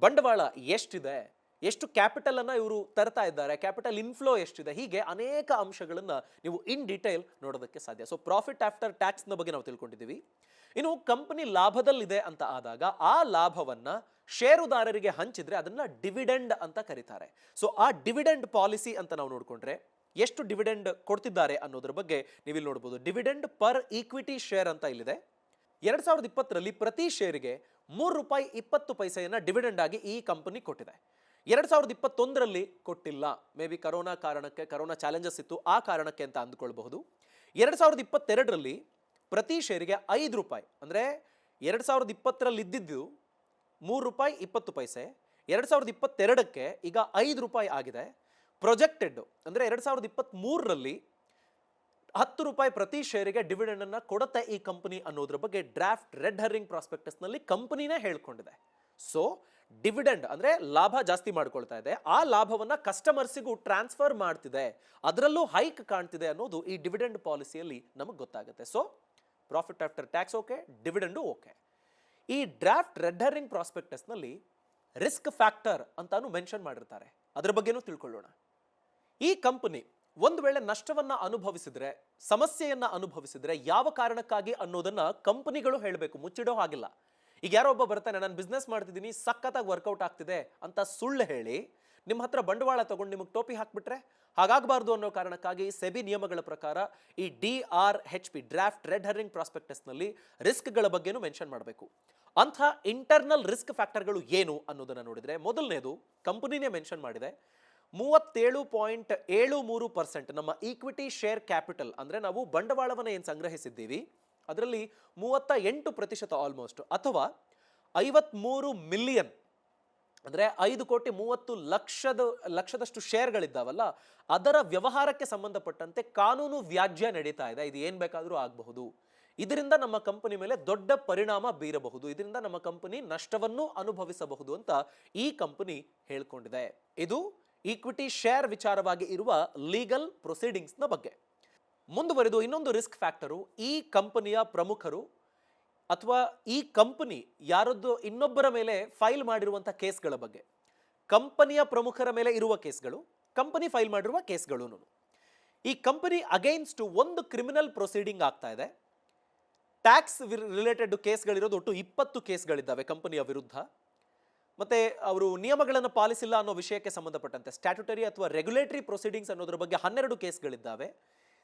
ಬಂಡವಾಳ ಎಷ್ಟಿದೆ, ಎಷ್ಟು ಕ್ಯಾಪಿಟಲ್ ಅನ್ನ ಇವರು ತರ್ತಾ ಇದ್ದಾರೆ, ಕ್ಯಾಪಿಟಲ್ ಇನ್ಫ್ಲೋ ಎಷ್ಟಿದೆ, ಹೀಗೆ ಅನೇಕ ಅಂಶಗಳನ್ನ ನೀವು ಇನ್ ಡೀಟೇಲ್ ನೋಡೋದಕ್ಕೆ ಸಾಧ್ಯ. ಸೊ ಪ್ರಾಫಿಟ್ ಆಫ್ಟರ್ ಟ್ಯಾಕ್ಸ್ ನ ಬಗ್ಗೆ ನಾವು ತಿಳ್ಕೊಂಡಿದ್ದೀವಿ. ಇನ್ನು ಕಂಪನಿ ಲಾಭದಲ್ಲಿದೆ ಅಂತ ಆದಾಗ ಆ ಲಾಭವನ್ನ ಷೇರುದಾರರಿಗೆ ಹಂಚಿದ್ರೆ ಅದನ್ನ ಡಿವಿಡೆಂಡ್ ಅಂತ ಕರೀತಾರೆ. ಸೊ ಆ ಡಿವಿಡೆಂಡ್ ಪಾಲಿಸಿ ಅಂತ ನಾವು ನೋಡ್ಕೊಂಡ್ರೆ ಎಷ್ಟು ಡಿವಿಡೆಂಡ್ ಕೊಡ್ತಿದ್ದಾರೆ ಅನ್ನೋದ್ರ ಬಗ್ಗೆ ನೀವು ಇಲ್ಲಿ ನೋಡಬಹುದು. ಡಿವಿಡೆಂಡ್ ಪರ್ ಈಕ್ವಿಟಿ ಶೇರ್ ಅಂತ ಇಲ್ಲಿದೆ. 2020ರಲ್ಲಿ ಪ್ರತಿ ಶೇರಿಗೆ ₹3.20 ಡಿವಿಡೆಂಡ್ ಆಗಿ ಈ ಕಂಪನಿ ಕೊಟ್ಟಿದೆ. 2021ರಲ್ಲಿ ಕೊಟ್ಟಿಲ್ಲ. ಮೇ ಬಿ ಕರೋನಾ ಕಾರಣಕ್ಕೆ, ಕರೋನಾ ಚಾಲೆಂಜಸ್ ಇತ್ತು, ಆ ಕಾರಣಕ್ಕೆ ಅಂತ ಅಂದ್ಕೊಳ್ಬಹುದು. 2022ರಲ್ಲಿ ಪ್ರತಿ ಶೇರಿಗೆ ₹5, ಅಂದರೆ 2020ರಲ್ಲಿ ಇದ್ದಿದ್ದು ₹3.20, 2022ಕ್ಕೆ ಈಗ ₹5 ಆಗಿದೆ. ಪ್ರೊಜೆಕ್ಟೆಡ್ ಅಂದರೆ 2023ರಲ್ಲಿ ₹10 ಪ್ರತಿ ಶೇರಿಗೆ ಡಿವಿಡೆಂಡ್ ಅನ್ನ ಕೊಡುತ್ತೆ ಈ ಕಂಪನಿ ಅನ್ನೋದ್ರ ಬಗ್ಗೆ ಡ್ರಾಫ್ಟ್ ರೆಡ್ ಹರ್ರಿಂಗ್ ಪ್ರಾಸ್ಪೆಕ್ಟಸ್ ನಲ್ಲಿ ಕಂಪನಿನೇ ಹೇಳ್ಕೊಂಡಿದೆ. ಸೊ ಡಿವಿಡೆಂಡ್ ಅಂದ್ರೆ ಲಾಭ ಜಾಸ್ತಿ ಮಾಡ್ಕೊಳ್ತಾ ಇದೆ, ಆ ಲಾಭವನ್ನ ಕಸ್ಟಮರ್ಸಿಗೂ ಟ್ರಾನ್ಸ್ಫರ್ ಮಾಡ್ತಿದೆ, ಅದರಲ್ಲೂ ಹೈಕ್ ಕಾಣ್ತಿದೆ ಅನ್ನೋದು ಈ ಡಿವಿಡೆಂಡ್ ಪಾಲಿಸಿಯಲ್ಲಿ ನಮಗೆ ಗೊತ್ತಾಗುತ್ತೆ. So profit after tax okay, dividend okay. ಈ ಡ್ರಾಫ್ಟ್ ರೆಡ್ ಹರ್ರಿಂಗ್ ಪ್ರಾಸ್ಪೆಕ್ಟಸ್ ನಲ್ಲಿ ರಿಸ್ಕ್ ಫ್ಯಾಕ್ಟರ್ ಅಂತಾನು ಮೆನ್ಷನ್ ಮಾಡಿರ್ತಾರೆ, ಅದರ ಬಗ್ಗೆನೂ ತಿಳ್ಕೊಳ್ಳೋಣ. ಈ ಕಂಪನಿ ಒಂದು ವೇಳೆ ನಷ್ಟವನ್ನ ಅನುಭವಿಸಿದ್ರೆ, ಸಮಸ್ಯೆಯನ್ನ ಅನುಭವಿಸಿದ್ರೆ ಯಾವ ಕಾರಣಕ್ಕಾಗಿ ಅನ್ನೋದನ್ನ ಕಂಪನಿಗಳು ಹೇಳಬೇಕು, ಮುಚ್ಚಿಡೋ ಹಾಗಿಲ್ಲ. ಈಗ ಯಾರೋ ಒಬ್ಬ ಬರ್ತಾನೆ, ನಾನು ಬಿಸ್ನೆಸ್ ಮಾಡ್ತಿದ್ದೀನಿ, ಸಖತ್ತಾಗಿ ವರ್ಕೌಟ್ ಆಗ್ತಿದೆ ಅಂತ ಸುಳ್ಳು ಹೇಳಿ ನಿಮ್ಮ ಹತ್ರ ಬಂಡವಾಳ ತಗೊಂಡು ನಿಮಗೆ ಟೋಪಿ ಹಾಕ್ಬಿಟ್ರೆ ಹಾಗಾಗಬಾರ್ದು ಅನ್ನೋ ಕಾರಣಕ್ಕಾಗಿ ಸೆಬಿ ನಿಯಮಗಳ ಪ್ರಕಾರ ಈ DRHP ಡ್ರಾಫ್ಟ್ ರೆಡ್ ಹರ್ರಿಂಗ್ ಪ್ರಾಸ್ಪೆಕ್ಟಸ್ ನಲ್ಲಿ ರಿಸ್ಕ್ಗಳ ಬಗ್ಗೆನೂ ಮೆನ್ಷನ್ ಮಾಡಬೇಕು. ಅಂಥ ಇಂಟರ್ನಲ್ ರಿಸ್ಕ್ ಫ್ಯಾಕ್ಟರ್ಗಳು ಏನು ಅನ್ನೋದನ್ನ ನೋಡಿದ್ರೆ, ಮೊದಲನೇದು ಕಂಪನಿನೇ ಮೆನ್ಷನ್ ಮಾಡಿದೆ, 37.73% ನಮ್ಮ ಈಕ್ವಿಟಿ ಶೇರ್ ಕ್ಯಾಪಿಟಲ್ ಅಂದ್ರೆ ನಾವು ಬಂಡವಾಳವನ್ನು ಏನು ಸಂಗ್ರಹಿಸಿದ್ದೀವಿ ಅದರಲ್ಲಿ 38% ಆಲ್ಮೋಸ್ಟ್, ಅಥವಾ 53 ಮಿಲಿಯನ್ ಅಂದ್ರೆ 5,30,00,000 ಲಕ್ಷದಷ್ಟು ಶೇರ್ಗಳಿದ್ದಾವಲ್ಲ, ಅದರ ವ್ಯವಹಾರಕ್ಕೆ ಸಂಬಂಧಪಟ್ಟಂತೆ ಕಾನೂನು ವ್ಯಾಜ್ಯ ನಡೀತಾ ಇದೆ. ಇದು ಏನ್ ಬೇಕಾದರೂ ಆಗಬಹುದು. ಇದರಿಂದ ನಮ್ಮ ಕಂಪನಿ ಮೇಲೆ ದೊಡ್ಡ ಪರಿಣಾಮ ಬೀರಬಹುದು, ಇದರಿಂದ ನಮ್ಮ ಕಂಪನಿ ನಷ್ಟವನ್ನು ಅನುಭವಿಸಬಹುದು ಅಂತ ಈ ಕಂಪನಿ ಹೇಳ್ಕೊಂಡಿದೆ. ಇದು ಈಕ್ವಿಟಿ ಶೇರ್ ವಿಚಾರವಾಗಿ ಇರುವ ಲೀಗಲ್ ಪ್ರೊಸೀಡಿಂಗ್ಸ್ ನ ಬಗ್ಗೆ. ಮುಂದುವರೆದು ಇನ್ನೊಂದು ರಿಸ್ಕ್ ಫ್ಯಾಕ್ಟರು, ಈ ಕಂಪನಿಯ ಪ್ರಮುಖರು ಅಥವಾ ಈ ಕಂಪನಿ ಯಾರದ್ದು ಇನ್ನೊಬ್ಬರ ಮೇಲೆ ಫೈಲ್ ಮಾಡಿರುವಂತಹ ಕೇಸ್ಗಳ ಬಗ್ಗೆ. ಕಂಪನಿಯ ಪ್ರಮುಖರ ಮೇಲೆ ಇರುವ ಕೇಸ್ಗಳು, ಕಂಪನಿ ಫೈಲ್ ಮಾಡಿರುವ ಕೇಸ್ಗಳು. ಈ ಕಂಪನಿ ಅಗೈನ್ಸ್ಟ್ ಒಂದು ಕ್ರಿಮಿನಲ್ ಪ್ರೊಸೀಡಿಂಗ್ ಆಗ್ತಾ ಇದೆ. ಟ್ಯಾಕ್ಸ್ ರಿಲೇಟೆಡ್ ಕೇಸ್ಗಳಿರೋದು ಒಟ್ಟು 20 ಕೇಸ್ಗಳಿದ್ದಾವೆ ಕಂಪನಿಯ ವಿರುದ್ಧ. ಮತ್ತೆ ಅವರು ನಿಯಮಗಳನ್ನು ಪಾಲಿಸಿಲ್ಲ ಅನ್ನೋ ವಿಷಯಕ್ಕೆ ಸಂಬಂಧಪಟ್ಟಂತೆ ಸ್ಟ್ಯಾಟ್ಯುಟರಿ ಅಥವಾ ರೆಗ್ಯುಲೇಟರಿ ಪ್ರೊಸೀಡಿಂಗ್ಸ್ ಅನ್ನೋದ್ರ ಬಗ್ಗೆ 12 ಕೇಸ್ಗಳಿದ್ದಾವೆ.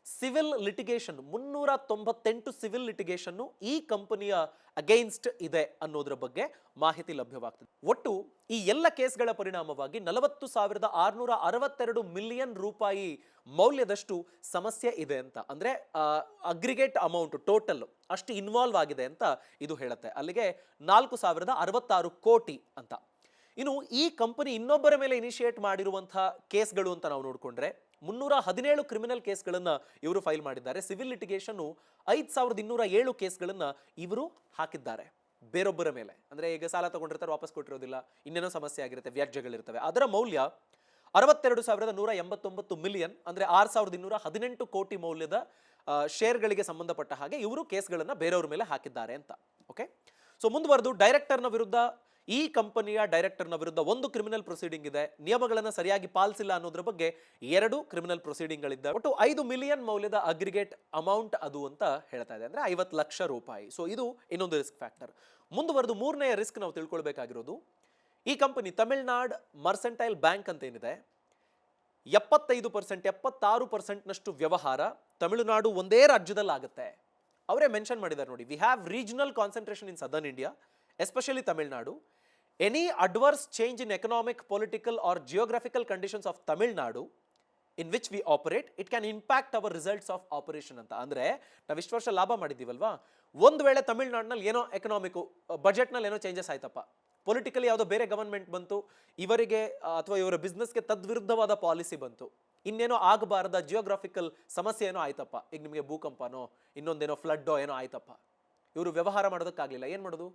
ಸಿವಿಲ್ ಲಿಟಿಗೇಷನ್ 398 ಸಿವಿಲ್ ಲಿಟಿಗೇಷನ್ ಈ ಕಂಪನಿಯ ಅಗೈನ್ಸ್ಟ್ ಇದೆ ಅನ್ನೋದ್ರ ಬಗ್ಗೆ ಮಾಹಿತಿ ಲಭ್ಯವಾಗ್ತದೆ. ಒಟ್ಟು ಈ ಎಲ್ಲ ಕೇಸ್ಗಳ ಪರಿಣಾಮವಾಗಿ 40,662 ಮಿಲಿಯನ್ ರೂಪಾಯಿ ಮೌಲ್ಯದಷ್ಟು ಸಮಸ್ಯೆ ಇದೆ ಅಂತ, ಅಂದ್ರೆ ಅಗ್ರಿಗೇಟ್ ಅಮೌಂಟ್ ಟೋಟಲ್ ಅಷ್ಟು ಇನ್ವಾಲ್ವ್ ಆಗಿದೆ ಅಂತ ಇದು ಹೇಳುತ್ತೆ. ಅಲ್ಲಿಗೆ 4,066 ಕೋಟಿ ಅಂತ. ಇನ್ನು ಈ ಕಂಪನಿ ಇನ್ನೊಬ್ಬರ ಮೇಲೆ ಇನಿಷಿಯೇಟ್ ಮಾಡಿರುವಂತಹ ಕೇಸ್ಗಳು ಅಂತ ನಾವು ನೋಡಿಕೊಂಡ್ರೆ 317 ಕ್ರಿಮಿನಲ್ ಕೇಸ್ಗಳನ್ನ ಇವರು ಫೈಲ್ ಮಾಡಿದ್ದಾರೆ. ಸಿವಿಲ್ ಲಿಟಿಗೇಷನ್ 5,207 ಕೇಸ್ಗಳನ್ನ ಇವರು ಹಾಕಿದ್ದಾರೆ ಬೇರೊಬ್ಬರ ಮೇಲೆ. ಅಂದ್ರೆ ಈಗ ಸಾಲ ತಗೊಂಡಿರ್ತಾರೆ, ವಾಪಸ್ ಕೊಟ್ಟಿರೋದಿಲ್ಲ, ಇನ್ನೇನೋ ಸಮಸ್ಯೆ ಆಗಿರುತ್ತೆ, ವ್ಯಾಜ್ಯಗಳಿರ್ತವೆ. ಅದರ ಮೌಲ್ಯ 62,189 ಮಿಲಿಯನ್, ಅಂದ್ರೆ 6,218 ಕೋಟಿ ಮೌಲ್ಯದ ಶೇರ್ಗಳಿಗೆ ಸಂಬಂಧಪಟ್ಟ ಹಾಗೆ ಇವರು ಕೇಸ್ಗಳನ್ನ ಬೇರೆಯವ್ರ ಮೇಲೆ ಹಾಕಿದ್ದಾರೆ ಅಂತ. ಓಕೆ, ಸೊ ಮುಂದುವರೆದು ಡೈರೆಕ್ಟರ್ನ ವಿರುದ್ಧ, ಈ ಕಂಪನಿಯ ಡೈರೆಕ್ಟರ್ನ ವಿರುದ್ಧ ಒಂದು ಕ್ರಿಮಿನಲ್ ಪ್ರೊಸೀಡಿಂಗ್ ಇದೆ. ನಿಯಮಗಳನ್ನು ಸರಿಯಾಗಿ ಪಾಲಿಸಿಲ್ಲ ಅನ್ನೋದ್ರ ಬಗ್ಗೆ 2 ಕ್ರಿಮಿನಲ್ ಪ್ರೊಸೀಡಿಂಗ್ಗಳಿದ್ದಾವೆ. ಒಟ್ಟು 5 ಮಿಲಿಯನ್ ಮೌಲ್ಯದ ಅಗ್ರಿಗೇಟ್ ಅಮೌಂಟ್ ಅದು ಅಂತ ಹೇಳ್ತಾ ಇದೆ, ಅಂದ್ರೆ 50 ಲಕ್ಷ ರೂಪಾಯಿ. ಸೊ ಇದು ಇನ್ನೊಂದು ರಿಸ್ಕ್ ಫ್ಯಾಕ್ಟರ್. ಮುಂದುವರೆದು ಮೂರನೆಯ ರಿಸ್ಕ್ ನಾವು ತಿಳ್ಕೊಳ್ಬೇಕಾಗಿರೋದು, ಈ ಕಂಪನಿ ತಮಿಳ್ನಾಡು ಮರ್ಸೆಂಟೈಲ್ ಬ್ಯಾಂಕ್ ಅಂತ ಏನಿದೆ 75% 76% ನಷ್ಟು ವ್ಯವಹಾರ ತಮಿಳುನಾಡು ಒಂದೇ ರಾಜ್ಯದಲ್ಲಿ ಆಗುತ್ತೆ. ಅವರೇ ಮೆನ್ಷನ್ ಮಾಡಿದ್ದಾರೆ ನೋಡಿ, we have regional concentration in southern India, especially Tamil Nadu. Any adverse change in economic, political or geographical conditions of Tamil Nadu in which we operate, it can impact our results of operation ಅಂತ. ಅಂದ್ರೆ ನಾವು ಇಷ್ಟು ವರ್ಷ ಲಾಭ ಮಾಡಿದ್ದೀವಲ್ವಾ, ಒಂದು ವೇಳೆ ತಮಿಳ್ನಾಡಿನಲ್ಲಿ ಏನೋ economic ಬಜೆಟ್ನಲ್ಲಿ ಏನೋ ಚೇಂಜಸ್ ಆಯ್ತಪ್ಪ, ಪೊಲಿಟಿಕಲಿ ಯಾವುದೋ ಬೇರೆ ಗವರ್ಮೆಂಟ್ ಬಂತು, ಇವರಿಗೆ ಅಥವಾ ಇವರ ಬಿಸ್ನೆಸ್ಗೆ ತದ್ವಿರುದ್ಧವಾದ ಪಾಲಿಸಿ ಬಂತು, ಇನ್ನೇನೋ ಆಗಬಾರದ ಜಿಯೋಗ್ರಾಫಿಕಲ್ ಸಮಸ್ಯೆ ಏನೋ ಆಯ್ತಪ್ಪ, ಈಗ ನಿಮಗೆ ಭೂಕಂಪನೋ ಇನ್ನೊಂದೇನೋ ಫ್ಲಡ್ಡೋ ಏನೋ ಆಯ್ತಪ್ಪ, ಇವರು ವ್ಯವಹಾರ ಮಾಡೋದಕ್ಕಾಗಲಿಲ್ಲ, ಏನು ಮಾಡೋದು?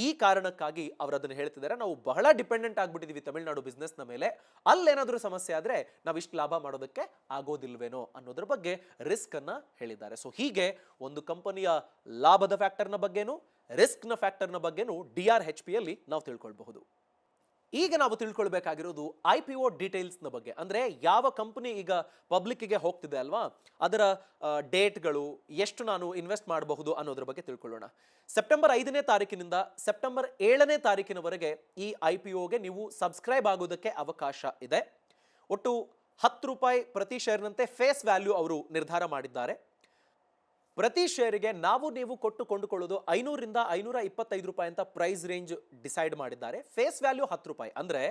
ಈ ಕಾರಣಕ್ಕಾಗಿ ಅವರು ಅದನ್ನು ಹೇಳ್ತಿದ್ದಾರೆ, ನಾವು ಬಹಳ ಡಿಪೆಂಡೆಂಟ್ ಆಗ್ಬಿಟ್ಟಿದೀವಿ ತಮಿಳುನಾಡು ಬಿಸ್ನೆಸ್ನ ಮೇಲೆ, ಅಲ್ಲೇನಾದ್ರೂ ಸಮಸ್ಯೆ ಆದ್ರೆ ನಾವು ಇಷ್ಟು ಲಾಭ ಮಾಡೋದಕ್ಕೆ ಆಗೋದಿಲ್ವೇನೋ ಅನ್ನೋದ್ರ ಬಗ್ಗೆ ರಿಸ್ಕ್ ಅನ್ನ ಹೇಳಿದ್ದಾರೆ. ಸೊ ಹೀಗೆ ಒಂದು ಕಂಪನಿಯ ಲಾಭದ ಫ್ಯಾಕ್ಟರ್ನ ಬಗ್ಗೆನೂ ರಿಸ್ಕ್ನ ಫ್ಯಾಕ್ಟರ್ನ ಬಗ್ಗೆನೂ DRHP ಅಲ್ಲಿ ನಾವು ತಿಳ್ಕೊಳ್ಬಹುದು. ಈಗ ನಾವು ತಿಳ್ಕೊಳ್ಬೇಕಾಗಿರೋದು IPO ಡೀಟೇಲ್ಸ್ನ ಬಗ್ಗೆ. ಅಂದರೆ ಯಾವ ಕಂಪನಿ ಈಗ ಪಬ್ಲಿಕ್ಕಿಗೆ ಹೋಗ್ತಿದೆ ಅಲ್ವಾ, ಅದರ ಡೇಟ್ಗಳು, ಎಷ್ಟು ನಾನು ಇನ್ವೆಸ್ಟ್ ಮಾಡಬಹುದು ಅನ್ನೋದ್ರ ಬಗ್ಗೆ ತಿಳ್ಕೊಳ್ಳೋಣ. ಸೆಪ್ಟೆಂಬರ್ 5ನೇ ತಾರೀಕಿನಿಂದ ಸೆಪ್ಟೆಂಬರ್ 7ನೇ ತಾರೀಕಿನವರೆಗೆ ಈ IPOಗೆ ನೀವು ಸಬ್ಸ್ಕ್ರೈಬ್ ಆಗೋದಕ್ಕೆ ಅವಕಾಶ ಇದೆ. ಒಟ್ಟು 10 ರೂಪಾಯಿ ಪ್ರತಿ ಶೇರ್ನಂತೆ ಫೇಸ್ ವ್ಯಾಲ್ಯೂ ಅವರು ನಿರ್ಧಾರ ಮಾಡಿದ್ದಾರೆ. ಪ್ರತಿ ಶೇರಿಗೆ ನೀವು ಕೊಟ್ಟು ಕೊಂಡುಕೊಳ್ಳೋದು 500 ರಿಂದ 525 ರೂಪಾಯಿ ಅಂತ ಪ್ರೈಸ್ ರೇಂಜ್ ಡಿಸೈಡ್ ಮಾಡಿದ್ದಾರೆ. ಫೇಸ್ ವ್ಯಾಲ್ಯೂ 10 ರೂಪಾಯಿ. ಅಂದ್ರೆ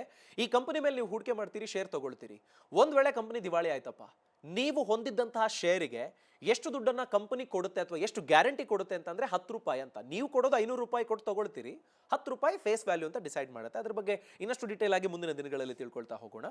ಈ ಕಂಪನಿ ಮೇಲೆ ನೀವು ಹೂಡಿಕೆ ಮಾಡ್ತೀರಿ, ಶೇರ್ ತಗೊಳ್ತೀರಿ. ಒಂದ್ ವೇಳೆ ಕಂಪನಿ ದಿವಾಳಿ ಆಯ್ತಪ್ಪ, ನೀವು ಹೊಂದಿದ್ದಂತಹ ಶೇರಿಗೆ ಎಷ್ಟು ದುಡ್ಡನ್ನ ಕಂಪನಿ ಕೊಡುತ್ತೆ ಅಥವಾ ಎಷ್ಟು ಗ್ಯಾರಂಟಿ ಕೊಡುತ್ತೆ ಅಂತಂದ್ರೆ 10 ರೂಪಾಯಿ ಅಂತ. ನೀವು ಕೊಡೋದು 500 ರೂಪಾಯಿ ಕೊಟ್ಟು ತಗೊಳ್ತೀರಿ, 10 ರೂಪಾಯಿ ಫೇಸ್ ವ್ಯಾಲ್ಯೂ ಅಂತ ಡಿಸೈಡ್ ಮಾಡುತ್ತೆ. ಅದ್ರ ಬಗ್ಗೆ ಇನ್ನಷ್ಟು ಡೀಟೇಲ್ ಆಗಿ ಮುಂದಿನ ದಿನಗಳಲ್ಲಿ ತಿಳ್ಕೊಳ್ತಾ ಹೋಗೋಣ.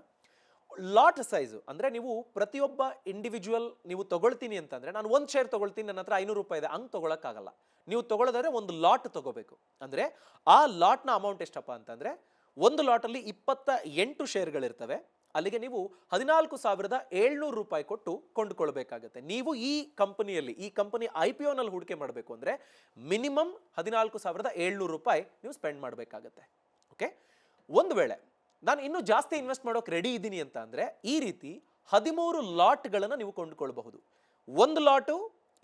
ಲಾಟ್ ಸೈಜು ಅಂದ್ರೆ ನೀವು ಪ್ರತಿಯೊಬ್ಬ ಇಂಡಿವಿಜುವಲ್ ನೀವು ತಗೊಳ್ತೀನಿ ಅಂತಂದ್ರೆ, ನಾನು ಒಂದು ಶೇರ್ ತಗೊಳ್ತೀನಿ, ನನ್ನ ಹತ್ರ 500 ರೂಪಾಯಿ ಇದೆ, ಹಂಗೆ ತಗೊಳಕ್ಕಾಗಲ್ಲ. ನೀವು ತಗೊಳ್ಳೋದಾದ್ರೆ ಒಂದು ಲಾಟ್ ತಗೋಬೇಕು. ಅಂದ್ರೆ ಆ ಲಾಟ್ನ ಅಮೌಂಟ್ ಎಷ್ಟಪ್ಪ ಅಂತಂದ್ರೆ, ಒಂದು ಲಾಟಲ್ಲಿ 28 ಶೇರ್ಗಳಿರ್ತವೆ. ಅಲ್ಲಿಗೆ ನೀವು 14,700 ರೂಪಾಯಿ ಕೊಟ್ಟು ಕೊಂಡುಕೊಳ್ಬೇಕಾಗತ್ತೆ. ನೀವು ಈ ಕಂಪನಿ IPO ನಲ್ಲಿ ಹೂಡಿಕೆ ಮಾಡಬೇಕು ಅಂದ್ರೆ ಮಿನಿಮಮ್ 14,700 ರೂಪಾಯಿ ನೀವು ಸ್ಪೆಂಡ್ ಮಾಡಬೇಕಾಗತ್ತೆ. ಓಕೆ, ಒಂದು ವೇಳೆ ನಾನು ಇನ್ನೂ ಜಾಸ್ತಿ ಇನ್ವೆಸ್ಟ್ ಮಾಡೋಕೆ ರೆಡಿ ಇದ್ದೀನಿ ಅಂತ ಅಂದ್ರೆ ಈ ರೀತಿ 13 ಲಾಟ್ಗಳನ್ನು ನೀವು ಕೊಂಡುಕೊಳ್ಳಬಹುದು. ಒಂದು ಲಾಟು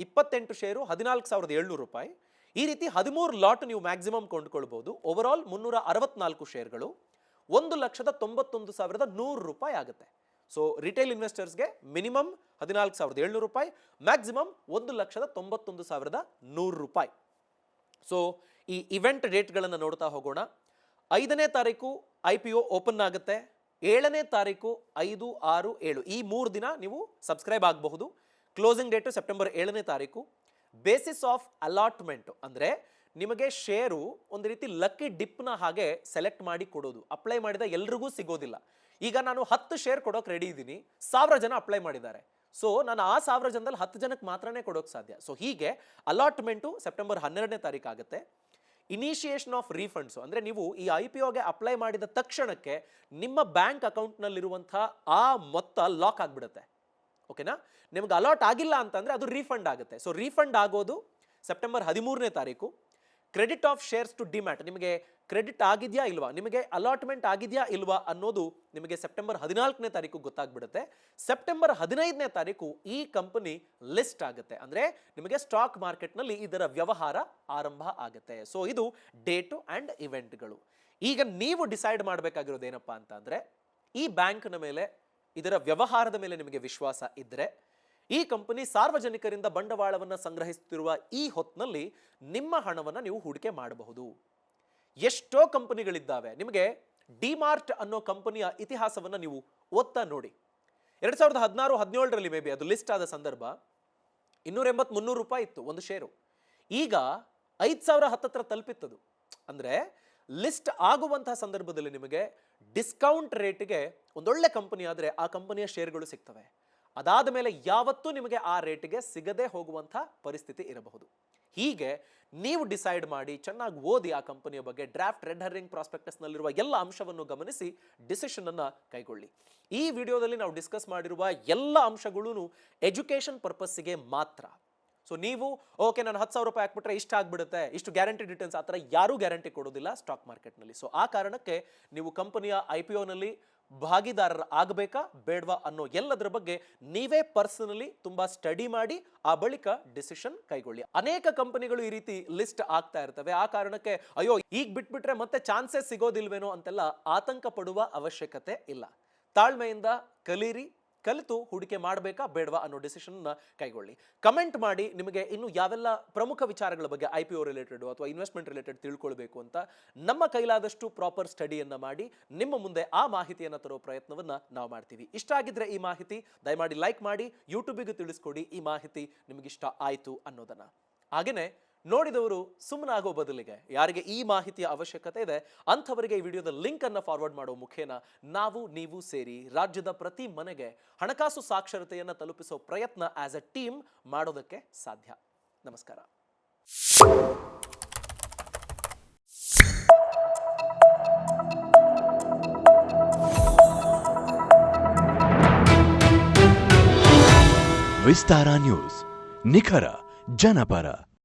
28 ಶೇರು 14,700 ರೂಪಾಯಿ. ಈ ರೀತಿ 13 ಲಾಟ್ ನೀವು ಮ್ಯಾಕ್ಸಿಮಮ್ ಕೊಂಡುಕೊಳ್ಬಹುದು. ಓವರ್ ಆಲ್ 364 ಶೇರ್ಗಳು 1,91,100 ರೂಪಾಯಿ ಆಗುತ್ತೆ. ಸೊ ರಿಟೇಲ್ ಇನ್ವೆಸ್ಟರ್ಸ್ಗೆ ಮಿನಿಮಮ್ 14,700 ರೂಪಾಯಿ, ಮ್ಯಾಕ್ಸಿಮಮ್ 1,91,100 ರೂಪಾಯಿ. ಸೊ ಈ ಇವೆಂಟ್ ಡೇಟ್ಗಳನ್ನು ನೋಡ್ತಾ ಹೋಗೋಣ. 5ನೇ ತಾರೀಕು IPO ಓಪನ್ ಆಗುತ್ತೆ. 7ನೇ ತಾರೀಕು 5, 6, 7 ಈ 3 ದಿನ ನೀವು ಸಬ್ಸ್ಕ್ರೈಬ್ ಆಗಬಹುದು. ಕ್ಲೋಸಿಂಗ್ ಡೇಟು ಸೆಪ್ಟೆಂಬರ್ 7ನೇ ತಾರೀಕು. ಬೇಸಿಸ್ ಆಫ್ ಅಲಾಟ್ಮೆಂಟ್ ಅಂದ್ರೆ ನಿಮಗೆ ಶೇರು ಒಂದು ರೀತಿ ಲಕ್ಕಿ ಡಿಪ್ನ ಹಾಗೆ ಸೆಲೆಕ್ಟ್ ಮಾಡಿ ಕೊಡೋದು. ಅಪ್ಲೈ ಮಾಡಿದ ಎಲ್ರಿಗೂ ಸಿಗೋದಿಲ್ಲ. ಈಗ ನಾನು 10 ಶೇರ್ ಕೊಡೋಕೆ ರೆಡಿ ಇದ್ದೀನಿ, 1000 ಜನ ಅಪ್ಲೈ ಮಾಡಿದ್ದಾರೆ. ಸೊ ನಾನು ಆ 1000 ಜನದಲ್ಲಿ 10 ಜನಕ್ಕೆ ಮಾತ್ರನೇ ಕೊಡೋಕೆ ಸಾಧ್ಯ. ಸೊ ಹೀಗೆ ಅಲಾಟ್ಮೆಂಟು ಸೆಪ್ಟೆಂಬರ್ 12ನೇ ತಾರೀಕು ಆಗುತ್ತೆ. ಇನಿಷಿಯೇಷನ್ ಆಫ್ ರೀಫಂಡ್ಸ್ ಅಂದ್ರೆ ನೀವು ಈ IPOಗೆ ಅಪ್ಲೈ ಮಾಡಿದ ತಕ್ಷಣಕ್ಕೆ ನಿಮ್ಮ ಬ್ಯಾಂಕ್ ಅಕೌಂಟ್ನಲ್ಲಿರುವಂತಹ ಆ ಮೊತ್ತ ಲಾಕ್ ಆಗಿಬಿಡುತ್ತೆ. ಓಕೆನಾ, ನಿಮ್ಗೆ ಅಲಾಟ್ ಆಗಿಲ್ಲ ಅಂತಂದ್ರೆ ಅದು ರೀಫಂಡ್ ಆಗುತ್ತೆ. ಸೊ ರೀಫಂಡ್ ಆಗೋದು ಸೆಪ್ಟೆಂಬರ್ 13ನೇ ತಾರೀಕು. Credit of shares to demat, ನಿಮಗೆ ಕ್ರೆಡಿಟ್ ಆಗಿದೆಯಾ ಇಲ್ವಾ, ನಿಮಗೆ ಅಲಾಟ್ಮೆಂಟ್ ಆಗಿದೆಯಾ ಇಲ್ವಾ ಅನ್ನೋದು ನಿಮಗೆ ಸೆಪ್ಟೆಂಬರ್ 14ನೇ ತಾರೀಕು ಗೊತ್ತಾಗ್ಬಿಡುತ್ತೆ. ಸೆಪ್ಟೆಂಬರ್ 15ನೇ ತಾರೀಕು ಈ ಕಂಪನಿ ಲಿಸ್ಟ್ ಆಗುತ್ತೆ. ಅಂದ್ರೆ ನಿಮಗೆ ಸ್ಟಾಕ್ ಮಾರ್ಕೆಟ್ನಲ್ಲಿ ಇದರ ವ್ಯವಹಾರ ಆರಂಭ ಆಗುತ್ತೆ. ಸೊ ಇದು ಡೇಟು ಅಂಡ್ ಇವೆಂಟ್ಗಳು. ಈಗ ನೀವು ಡಿಸೈಡ್ ಮಾಡಬೇಕಾಗಿರೋದು ಏನಪ್ಪಾ ಅಂತ ಅಂದ್ರೆ, ಈ ಬ್ಯಾಂಕ್ನ ಮೇಲೆ, ಇದರ ವ್ಯವಹಾರದ ಮೇಲೆ ನಿಮಗೆ ವಿಶ್ವಾಸ ಇದ್ರೆ, ಈ ಕಂಪನಿ ಸಾರ್ವಜನಿಕರಿಂದ ಬಂಡವಾಳವನ್ನು ಸಂಗ್ರಹಿಸುತ್ತಿರುವ ಈ ಹೊತ್ತಿನಲ್ಲಿ ನಿಮ್ಮ ಹಣವನ್ನು ನೀವು ಹೂಡಿಕೆ ಮಾಡಬಹುದು. ಎಷ್ಟೋ ಕಂಪನಿಗಳಿದ್ದಾವೆ. ನಿಮಗೆ ಡಿಮಾರ್ಟ್ ಅನ್ನೋ ಕಂಪನಿಯ ಇತಿಹಾಸವನ್ನು ನೀವು ಓದ್ತಾ ನೋಡಿ. 2016-17ರಲ್ಲಿ ಮೇ ಬಿ ಅದು ಲಿಸ್ಟ್ ಆದ ಸಂದರ್ಭ 280-300 ರೂಪಾಯಿ ಇತ್ತು ಒಂದು ಶೇರು. ಈಗ 5,000 ಹತ್ತತ್ರ ತಲುಪಿತ್ತದು. ಅಂದ್ರೆ ಲಿಸ್ಟ್ ಆಗುವಂತಹ ಸಂದರ್ಭದಲ್ಲಿ ನಿಮಗೆ ಡಿಸ್ಕೌಂಟ್ ರೇಟ್ಗೆ ಒಂದೊಳ್ಳೆ ಕಂಪನಿ ಆದರೆ ಆ ಕಂಪನಿಯ ಶೇರ್ಗಳು ಸಿಗ್ತವೆ. ಅದಾದ ಮೇಲೆ ಯಾವತ್ತೂ ನಿಮಗೆ ಆ ರೇಟ್ಗೆ ಸಿಗದೆ ಹೋಗುವಂಥ ಪರಿಸ್ಥಿತಿ ಇರಬಹುದು. ಹೀಗೆ ನೀವು ಡಿಸೈಡ್ ಮಾಡಿ ಚೆನ್ನಾಗಿ ಓದಿ ಆ ಕಂಪನಿಯ ಬಗ್ಗೆ, ಡ್ರಾಫ್ಟ್ ರೆಡ್ ಹರ್ರಿಂಗ್ ಪ್ರಾಸ್ಪೆಕ್ಟಸ್ನಲ್ಲಿರುವ ಎಲ್ಲ ಅಂಶವನ್ನು ಗಮನಿಸಿ ಡಿಸಿಷನ್ ಅನ್ನ ಕೈಗೊಳ್ಳಿ. ಈ ವಿಡಿಯೋದಲ್ಲಿ ನಾವು ಡಿಸ್ಕಸ್ ಮಾಡಿರುವ ಎಲ್ಲ ಅಂಶಗಳೂ ಎಜುಕೇಶನ್ ಪರ್ಪಸ್ಸಿಗೆ ಮಾತ್ರ. ಸೊ ನೀವು ಓಕೆ ನಾನು 10,000 ರೂಪಾಯಿ ಹಾಕ್ಬಿಟ್ರೆ ಇಷ್ಟ ಆಗ್ಬಿಡುತ್ತೆ, ಇಷ್ಟು ಗ್ಯಾರಂಟಿ ರಿಟರ್ನ್ಸ್, ಆ ಥರ ಯಾರೂ ಗ್ಯಾರಂಟಿ ಕೊಡೋದಿಲ್ಲ ಸ್ಟಾಕ್ ಮಾರ್ಕೆಟ್ನಲ್ಲಿ. ಸೊ ಆ ಕಾರಣಕ್ಕೆ ನೀವು ಕಂಪನಿಯ IPOನಲ್ಲಿ ಭಾಗಿದಾರರ ಆಗಬೇಕಾ ಬೇಡವಾ ಅನ್ನೋ ಎಲ್ಲದರ ಬಗ್ಗೆ ನೀವೇ ಪರ್ಸನಲಿ ತುಂಬಾ ಸ್ಟಡಿ ಮಾಡಿ ಆ ಬಳಿಕ ಡಿಸಿಷನ್ ಕೈಗೊಳ್ಳಿ. ಅನೇಕ ಕಂಪನಿಗಳು ಈ ರೀತಿ ಲಿಸ್ಟ್ ಆಗ್ತಾ ಇರ್ತವೆ. ಆ ಕಾರಣಕ್ಕೆ ಅಯ್ಯೋ ಈಗ ಬಿಟ್ಬಿಟ್ರೆ ಮತ್ತೆ ಚಾನ್ಸಸ್ ಸಿಗೋದಿಲ್ವೇನೋ ಅಂತೆಲ್ಲ ಆತಂಕ ಪಡುವ ಅವಶ್ಯಕತೆ ಇಲ್ಲ. ತಾಳ್ಮೆಯಿಂದ ಕಲೀರಿ, ಕಲಿತು ಹೂಡಿಕೆ ಮಾಡಬೇಕಾ ಬೇಡವಾ ಅನ್ನೋ ಡಿಸಿಷನ್ ಕೈಗೊಳ್ಳಿ. ಕಮೆಂಟ್ ಮಾಡಿ ನಿಮಗೆ ಇನ್ನು ಯಾವೆಲ್ಲ ಪ್ರಮುಖ ವಿಚಾರಗಳ ಬಗ್ಗೆ IPO ರಿಲೇಟೆಡ್ ಅಥವಾ ಇನ್ವೆಸ್ಟ್ಮೆಂಟ್ ರಿಲೇಟೆಡ್ ತಿಳ್ಕೊಳ್ಬೇಕು ಅಂತ ನಮ್ಮ ಕೈಲಾದಷ್ಟು ಪ್ರಾಪರ್ ಸ್ಟಡಿಯನ್ನ ಮಾಡಿ ನಿಮ್ಮ ಮುಂದೆ ಆ ಮಾಹಿತಿಯನ್ನು ತರೋ ಪ್ರಯತ್ನವನ್ನ ನಾವು ಮಾಡ್ತೀವಿ. ಇಷ್ಟ ಆಗಿದ್ರೆ ಈ ಮಾಹಿತಿ ದಯಮಾಡಿ ಲೈಕ್ ಮಾಡಿ, ಯೂಟ್ಯೂಬಿಗೆ ತಿಳಿಸ್ಕೊಡಿ ಈ ಮಾಹಿತಿ ನಿಮಗಿಷ್ಟ ಆಯ್ತು ಅನ್ನೋದನ್ನ. ಹಾಗೇನೆ ನೋಡಿದವರು ಸುಮ್ಮನಾಗೋ ಬದಲಿಗೆ ಯಾರಿಗೆ ಈ ಮಾಹಿತಿಯ ಅವಶ್ಯಕತೆ ಇದೆ ಅಂಥವರಿಗೆ ಈ ವಿಡಿಯೋದ ಲಿಂಕ್ ಅನ್ನು ಫಾರ್ವರ್ಡ್ ಮಾಡೋ ಮುಖೇನ ನೀವು ಸೇರಿ ರಾಜ್ಯದ ಪ್ರತಿ ಮನೆಗೆ ಹಣಕಾಸು ಸಾಕ್ಷರತೆಯನ್ನು ತಲುಪಿಸೋ ಪ್ರಯತ್ನ ಆಸ್ ಎ ಟೀಮ್ ಮಾಡೋದಕ್ಕೆ ಸಾಧ್ಯ. ನಮಸ್ಕಾರ. ವಿಸ್ತಾರ ನ್ಯೂಸ್ ನಿಖರ ಜನಪರ.